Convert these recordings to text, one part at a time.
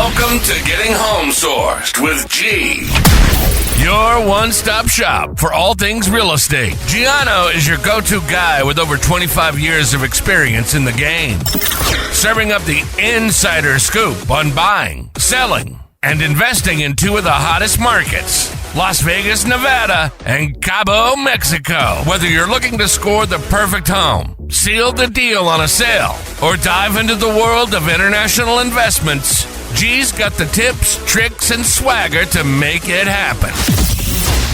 Welcome to Getting Home Sourced with G. Your one-stop shop for all things real estate. Gianno is your go-to guy with over 25 years of experience in the game, serving up the insider scoop on buying, selling, and investing in two of the hottest markets, Las Vegas, Nevada, and Cabo, Mexico. Whether you're looking to score the perfect home, seal the deal on a sale, or dive into the world of international investments, G's got the tips, tricks, and swagger to make it happen.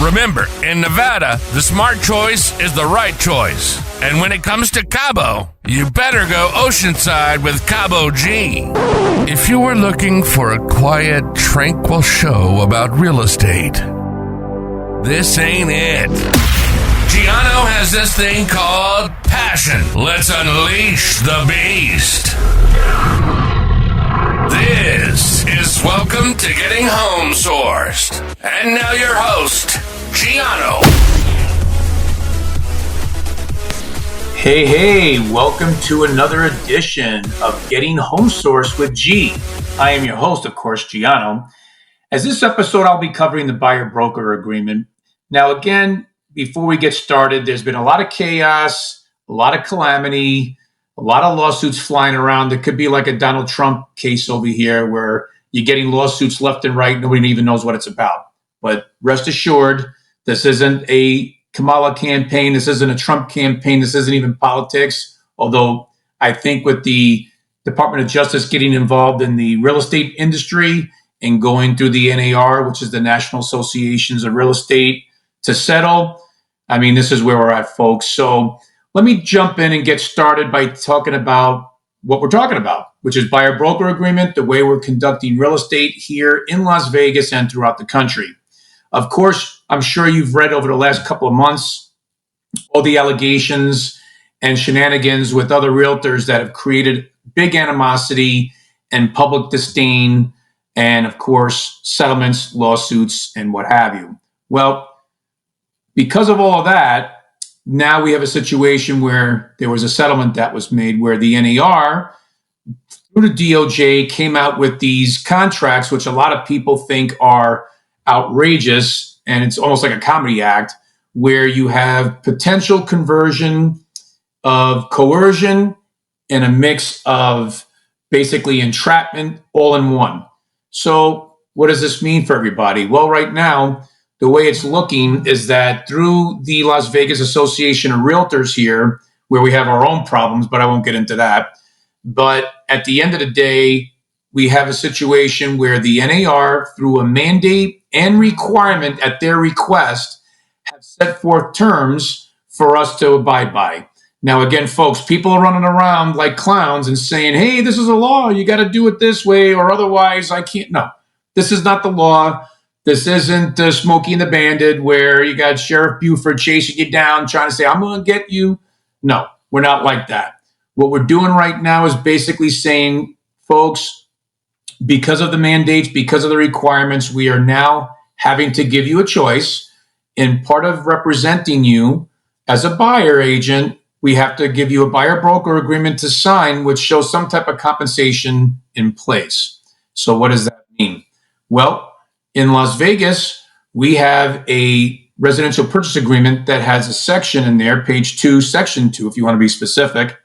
Remember, in Nevada, the smart choice is the right choice. And when it comes to Cabo, you better go oceanside with Cabo G. If you were looking for a quiet, tranquil show about real estate, this ain't it. Gianno has this thing called passion. Let's unleash the beast. This is Welcome to Getting Home Sourced. And now your host, Gianno. Hey, welcome to another edition of Getting Home Sourced with G. I am your host, of course, Gianno. As this episode, I'll be covering the buyer broker agreement. Now, again, before we get started, there's been a lot of chaos, a lot of calamity, a lot of lawsuits flying around. It could be like a Donald Trump case over here where you're getting lawsuits left and right. Nobody even knows what it's about. But rest assured, this isn't a Kamala campaign. This isn't a Trump campaign. This isn't even politics. Although I think with the Department of Justice getting involved in the real estate industry and going through the NAR, which is the National Associations of Real Estate, to settle, I mean, this is where we're at, folks. So let me jump in and get started by talking about what we're talking about, which is buyer broker agreement, the way we're conducting real estate here in Las Vegas and throughout the country. Of course, I'm sure you've read over the last couple of months all the allegations and shenanigans with other realtors that have created big animosity and public disdain and, of course, settlements, lawsuits, and what have you. Well, because of all of that, now we have a situation where there was a settlement that was made where the NAR, through the DOJ, came out with these contracts, which a lot of people think are outrageous, and it's almost like a comedy act, where you have potential conversion of coercion and a mix of basically entrapment all in one. So what does this mean for everybody? Well, right now, the way it's looking is that through the Las Vegas Association of Realtors here, where we have our own problems, but I won't get into that. But at the end of the day, we have a situation where the NAR, through a mandate and requirement at their request, have set forth terms for us to abide by. Now, again, folks, people are running around like clowns and saying, hey, this is a law. You got to do it this way or otherwise I can't. No, this is not the law. This isn't Smokey and the Bandit where you got Sheriff Buford chasing you down, trying to say, I'm going to get you. No, we're not like that. What we're doing right now is basically saying, folks, because of the mandates, because of the requirements, we are now having to give you a choice. And part of representing you as a buyer agent, we have to give you a buyer broker agreement to sign, which shows some type of compensation in place. So what does that mean? Well, in Las Vegas, we have a residential purchase agreement that has a section in there, page 2, section 2, if you want to be specific,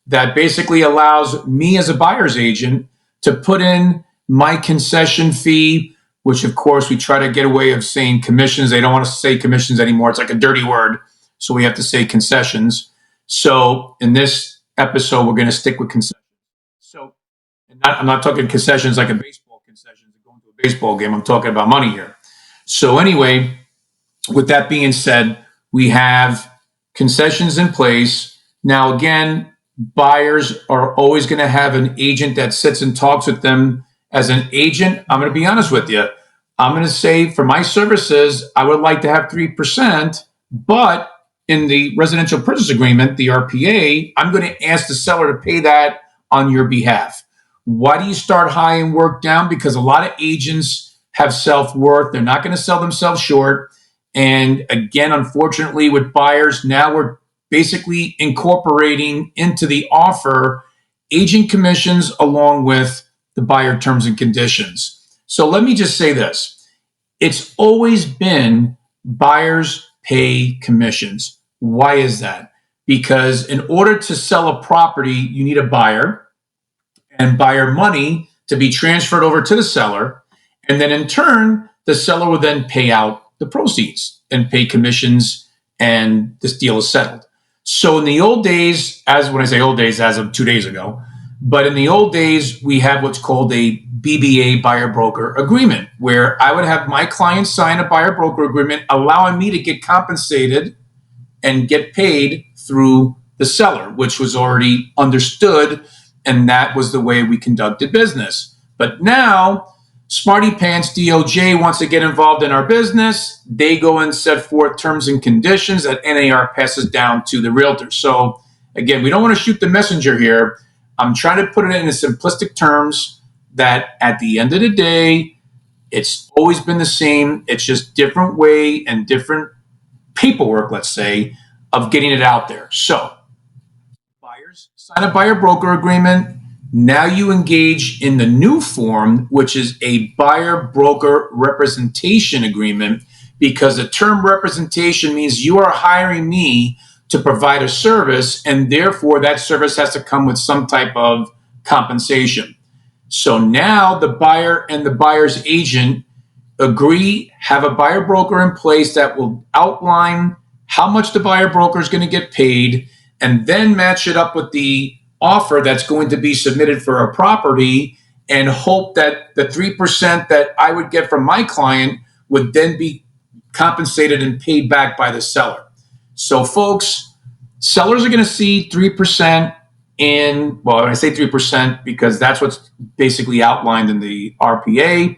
that basically allows me as a buyer's agent to put in my concession fee, which of course we try to get away of saying commissions. They don't want us to say commissions anymore. It's like a dirty word. So we have to say concessions. So in this episode, we're going to stick with concessions. So I'm not talking concessions like a baseball concession, going to a baseball game. I'm talking about money here. So anyway, with that being said, we have concessions in place. Now, again, buyers are always going to have an agent that sits and talks with them. As an agent, I'm going to be honest with you. I'm going to say for my services, I would like to have 3%, but in the residential purchase agreement, the RPA, I'm going to ask the seller to pay that on your behalf. Why do you start high and work down? Because a lot of agents have self-worth. They're not going to sell themselves short. And again, unfortunately, with buyers, now we're basically incorporating into the offer agent commissions along with the the buyer terms and conditions. So let me just say this. It's always been buyers pay commissions. Why is that? Because in order to sell a property, you need a buyer and buyer money to be transferred over to the seller. And then in turn, the seller will then pay out the proceeds and pay commissions, and this deal is settled. So in the old days, as when I say old days, as of 2 days ago, but in the old days, we had what's called a BBA, buyer broker agreement, where I would have my client sign a buyer broker agreement allowing me to get compensated and get paid through the seller, which was already understood, and that was the way we conducted business. But now, Smarty Pants DOJ wants to get involved in our business. They go and set forth terms and conditions that NAR passes down to the realtor. So again, we don't want to shoot the messenger here. I'm trying to put it in simplistic terms that at the end of the day, it's always been the same. It's just different way and different paperwork, let's say, of getting it out there. So buyers sign a buyer broker agreement. Now you engage in the new form, which is a buyer broker representation agreement, because the term representation means you are hiring me to provide a service, and therefore that service has to come with some type of compensation. So now the buyer and the buyer's agent agree, have a buyer broker in place that will outline how much the buyer broker is going to get paid, and then match it up with the offer that's going to be submitted for a property, and hope that the 3% that I would get from my client would then be compensated and paid back by the seller. So folks, sellers are going to see 3% in, well, I say 3% because that's what's basically outlined in the RPA.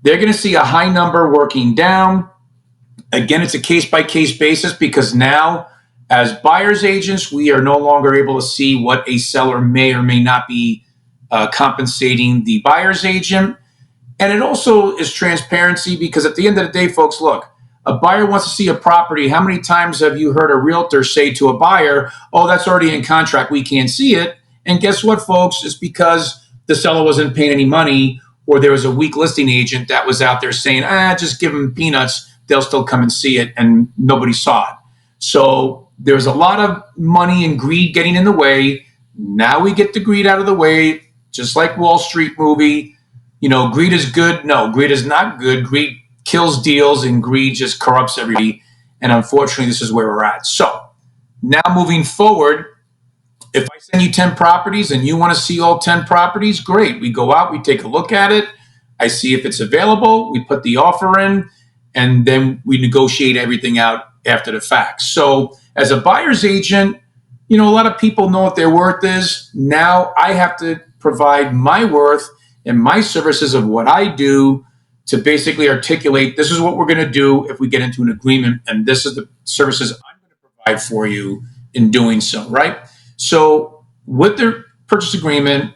They're going to see a high number working down. Again, it's a case-by-case basis, because now as buyer's agents, we are no longer able to see what a seller may or may not be compensating the buyer's agent. And it also is transparency, because at the end of the day, folks, look, a buyer wants to see a property. How many times have you heard a realtor say to a buyer, oh, that's already in contract, we can't see it? And guess what, folks? It's because the seller wasn't paying any money, or there was a weak listing agent that was out there saying, just give them peanuts, they'll still come and see it, and nobody saw it. So there's a lot of money and greed getting in the way. Now we get the greed out of the way, just like Wall Street movie. You know, greed is good. No, greed is not good. Greed kills deals, and greed just corrupts everybody. And unfortunately, this is where we're at. So now moving forward, if I send you 10 properties and you want to see all 10 properties, great. We go out, we take a look at it. I see if it's available. We put the offer in, and then we negotiate everything out after the fact. So as a buyer's agent, you know, a lot of people know what their worth is. Now I have to provide my worth and my services of what I do to basically articulate, this is what we're going to do if we get into an agreement, and this is the services I'm going to provide for you in doing so, right? So with the purchase agreement,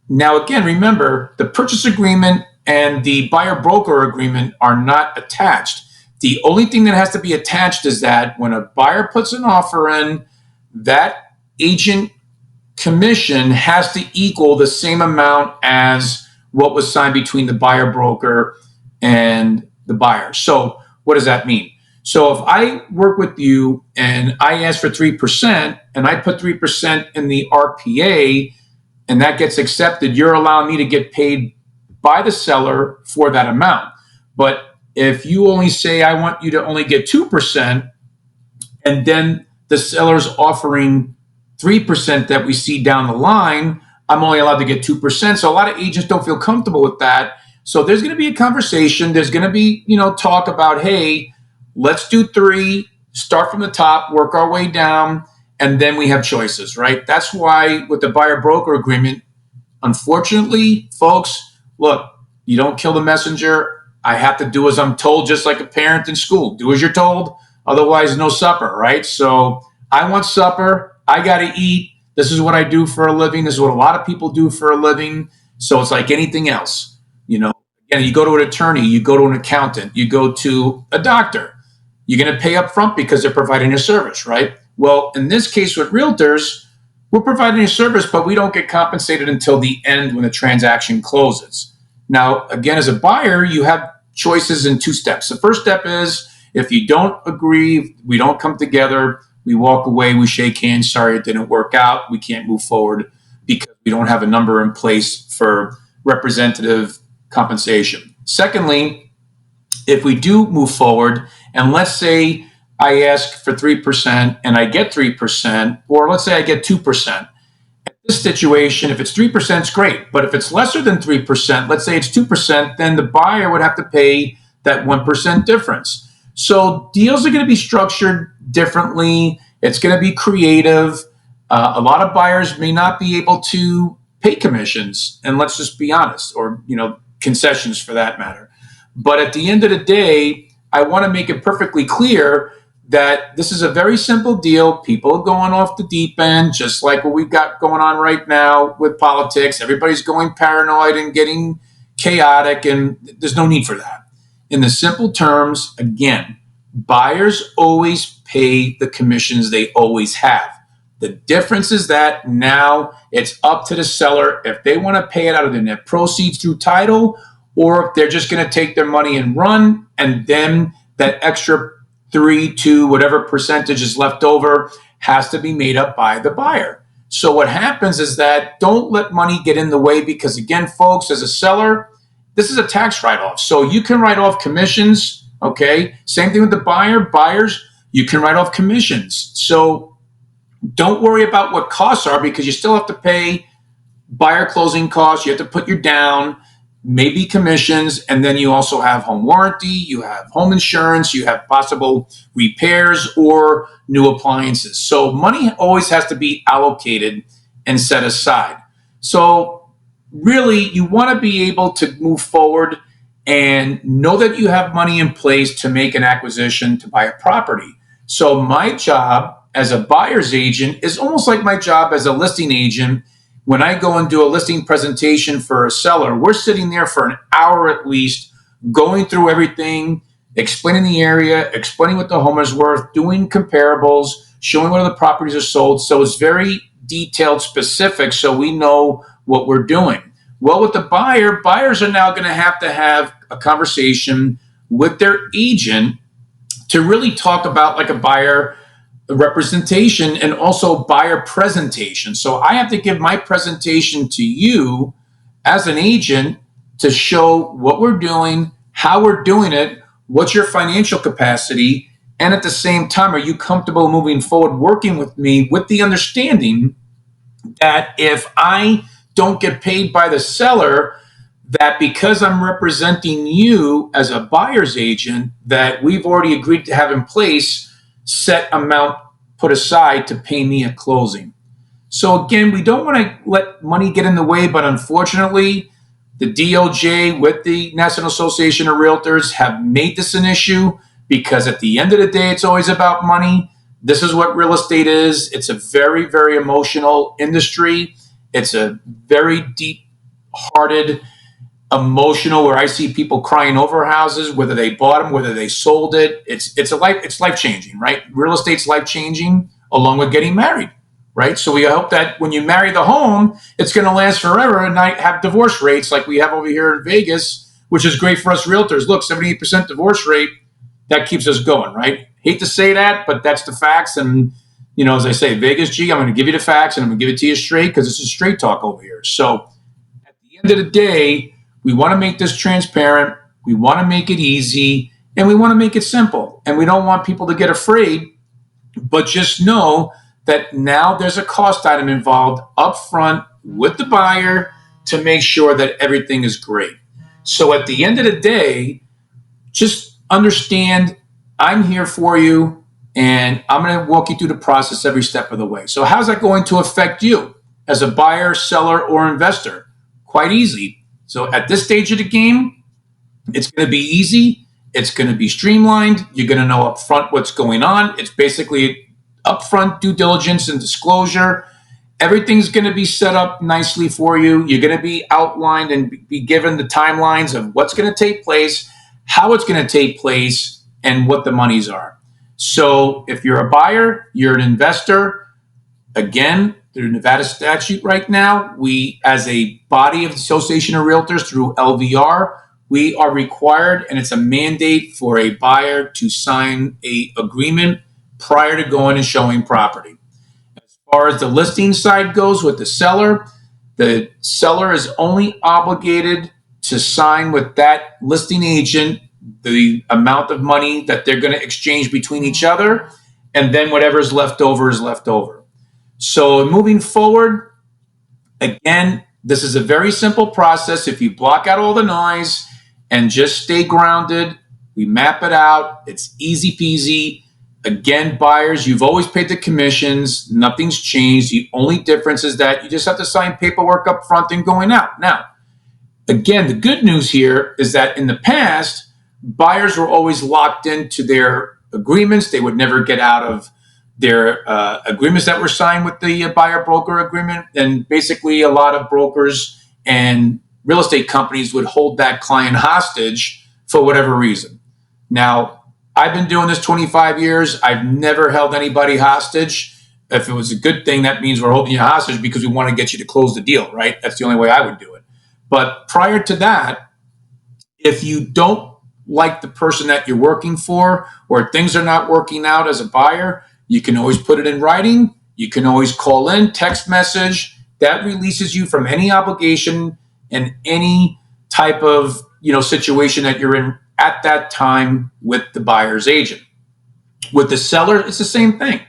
now again, remember, the purchase agreement and the buyer broker agreement are not attached. The only thing that has to be attached is that when a buyer puts an offer in, that agent commission has to equal the same amount as what was signed between the buyer broker and the buyer. So what does that mean? So if I work with you and I ask for 3% and I put 3% in the RPA and that gets accepted, you're allowing me to get paid by the seller for that amount. But if you only say, I want you to only get 2%, and then the seller's offering 3% that we see down the line, I'm only allowed to get 2%. So a lot of agents don't feel comfortable with that. So there's going to be a conversation. There's going to be, talk about, hey, let's do 3, start from the top, work our way down, and then we have choices, right? That's why with the buyer broker agreement, unfortunately, folks, look, you don't kill the messenger. I have to do as I'm told, just like a parent in school. Do as you're told, otherwise no supper, right? So I want supper. I got to eat. This is what I do for a living. This is what a lot of people do for a living. So it's like anything else. Again, you go to an attorney, you go to an accountant, you go to a doctor. You're going to pay up front because they're providing a service, right? Well, in this case with realtors, we're providing a service, but we don't get compensated until the end when the transaction closes. Now, again, as a buyer, you have choices in two steps. The first step is if you don't agree, we don't come together, we walk away, we shake hands, sorry it didn't work out, we can't move forward because we don't have a number in place for representative compensation. Secondly, if we do move forward, and let's say I ask for 3% and I get 3%, or let's say I get 2%. In this situation, if it's 3%, it's great. But if it's lesser than 3%, let's say it's 2%, then the buyer would have to pay that 1% difference. So deals are going to be structured differently. It's going to be creative. A lot of buyers may not be able to pay commissions, and let's just be honest, or concessions for that matter. But at the end of the day, I want to make it perfectly clear that this is a very simple deal. People are going off the deep end, just like what we've got going on right now with politics. Everybody's going paranoid and getting chaotic, and there's no need for that. In the simple terms, again, buyers always pay the commissions they always have. The difference is that now it's up to the seller if they want to pay it out of their net proceeds through title, or if they're just going to take their money and run, and then that extra 3 to whatever percentage is left over has to be made up by the buyer. So what happens is that don't let money get in the way, because again, folks, as a seller, this is a tax write-off. So you can write off commissions, okay? Same thing with the buyer. Buyers, you can write off commissions. So don't worry about what costs are, because you still have to pay buyer closing costs. You have to put your down, maybe commissions, and then you also have home warranty, you have home insurance, you have possible repairs or new appliances. So money always has to be allocated and set aside. So really, you want to be able to move forward and know that you have money in place to make an acquisition, to buy a property. So my job as a buyer's agent is almost like my job as a listing agent. When I go and do a listing presentation for a seller, we're sitting there for an hour at least, going through everything, explaining the area, explaining what the home is worth, doing comparables, showing what other properties are sold. So it's very detailed, specific, so we know what we're doing. Well, with the buyer, buyers are now going to have a conversation with their agent to really talk about like a buyer representation and also buyer presentation. So I have to give my presentation to you as an agent to show what we're doing, how we're doing it, what's your financial capacity, and at the same time, are you comfortable moving forward working with me with the understanding that if I don't get paid by the seller, that because I'm representing you as a buyer's agent, that we've already agreed to have in place set amount put aside to pay me at closing. So again, we don't want to let money get in the way, but unfortunately, the DOJ with the National Association of Realtors have made this an issue, because at the end of the day, it's always about money. This is what real estate is. It's a very, very emotional industry. It's a very deep-hearted, emotional, where I see people crying over houses, whether they bought them, whether they sold it. It's life changing, right? Real estate's life changing, along with getting married, right? So we hope that when you marry the home, it's going to last forever and not have divorce rates like we have over here in Vegas, which is great for us realtors. Look, 78% divorce rate, that keeps us going, right? Hate to say that, but that's the facts. And as I say, Vegas, G, I'm going to give you the facts and I'm going to give it to you straight, because this is straight talk over here. So at the end of the day, we want to make this transparent, we want to make it easy, and we want to make it simple. And we don't want people to get afraid, but just know that now there's a cost item involved up front with the buyer to make sure that everything is great. So at the end of the day, just understand I'm here for you, and I'm going to walk you through the process every step of the way. So how's that going to affect you as a buyer, seller, or investor? Quite easy. So at this stage of the game, it's going to be easy. It's going to be streamlined. You're going to know up front what's going on. It's basically upfront due diligence and disclosure. Everything's going to be set up nicely for you. You're going to be outlined and be given the timelines of what's going to take place, how it's going to take place, and what the monies are. So if you're a buyer, you're an investor, again, through Nevada statute right now, we, as a body of the Association of Realtors through LVR, we are required, and it's a mandate for a buyer to sign a agreement prior to going and showing property. As far as the listing side goes with the seller is only obligated to sign with that listing agent the amount of money that they're going to exchange between each other, and then whatever is left over is left over. So moving forward, again, this is a very simple process. If you block out all the noise and just stay grounded, we map it out. It's easy peasy. Again, buyers, you've always paid the commissions. Nothing's changed. The only difference is that you just have to sign paperwork up front and going out. Now, again, the good news here is that in the past, buyers were always locked into their agreements. They would never get out of their agreements that were signed with the buyer broker agreement. And basically, a lot of brokers and real estate companies would hold that client hostage for whatever reason. Now, I've been doing this 25 years. I've never held anybody hostage. If it was a good thing, that means we're holding you hostage because we want to get you to close the deal, right? That's the only way I would do it. But prior to that, if you don't like the person that you're working for, or things are not working out as a buyer, you can always put it in writing. You can always call in, text message. That releases you from any obligation and any type of situation that you're in at that time with the buyer's agent. With the seller, it's the same thing.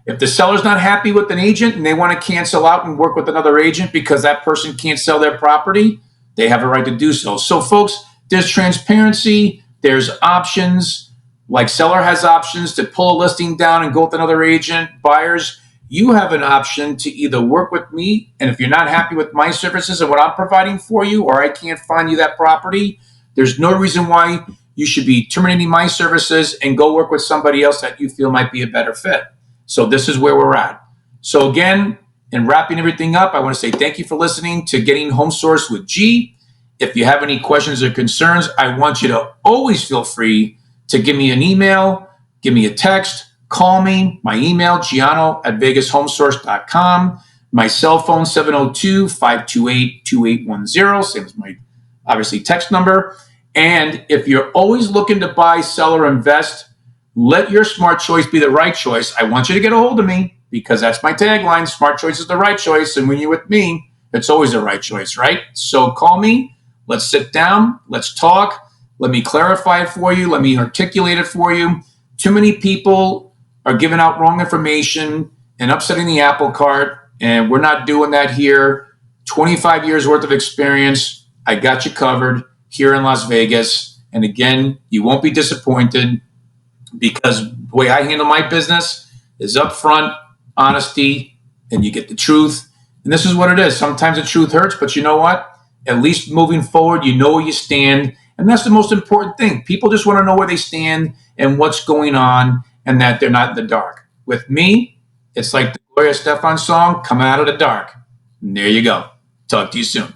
If the seller's not happy with an agent and they want to cancel out and work with another agent because that person can't sell their property, they have a right to do so. So, folks, there's transparency. There's options. Like seller has options to pull a listing down and go with another agent. Buyers, you have an option to either work with me, and if you're not happy with my services and what I'm providing for you, or I can't find you that property, there's no reason why you should be terminating my services and go work with somebody else that you feel might be a better fit. So this is where we're at. So again, in wrapping everything up, I want to say thank you for listening to Getting Home Sourced with G. If you have any questions or concerns, I want you to always feel free to give me an email, give me a text, call me. My email, Gianno@VegasHomeSource.com. My cell phone, 702-528-2810, same as my, obviously, text number. And if you're always looking to buy, sell, or invest, let your smart choice be the right choice. I want you to get a hold of me because that's my tagline. Smart choice is the right choice. And when you're with me, it's always the right choice, right? So call me. Let's sit down. Let's talk. Let me clarify it for you. Let me articulate it for you. Too many people are giving out wrong information and upsetting the apple cart. And we're not doing that here. 25 years worth of experience. I got you covered here in Las Vegas. And again, you won't be disappointed because the way I handle my business is upfront, honesty, and you get the truth. And this is what it is. Sometimes the truth hurts, but you know what? At least moving forward, you know where you stand. And that's the most important thing. People just want to know where they stand and what's going on and that they're not in the dark. With me, it's like the Gloria Estefan song, Coming Out of the Dark. And there you go. Talk to you soon.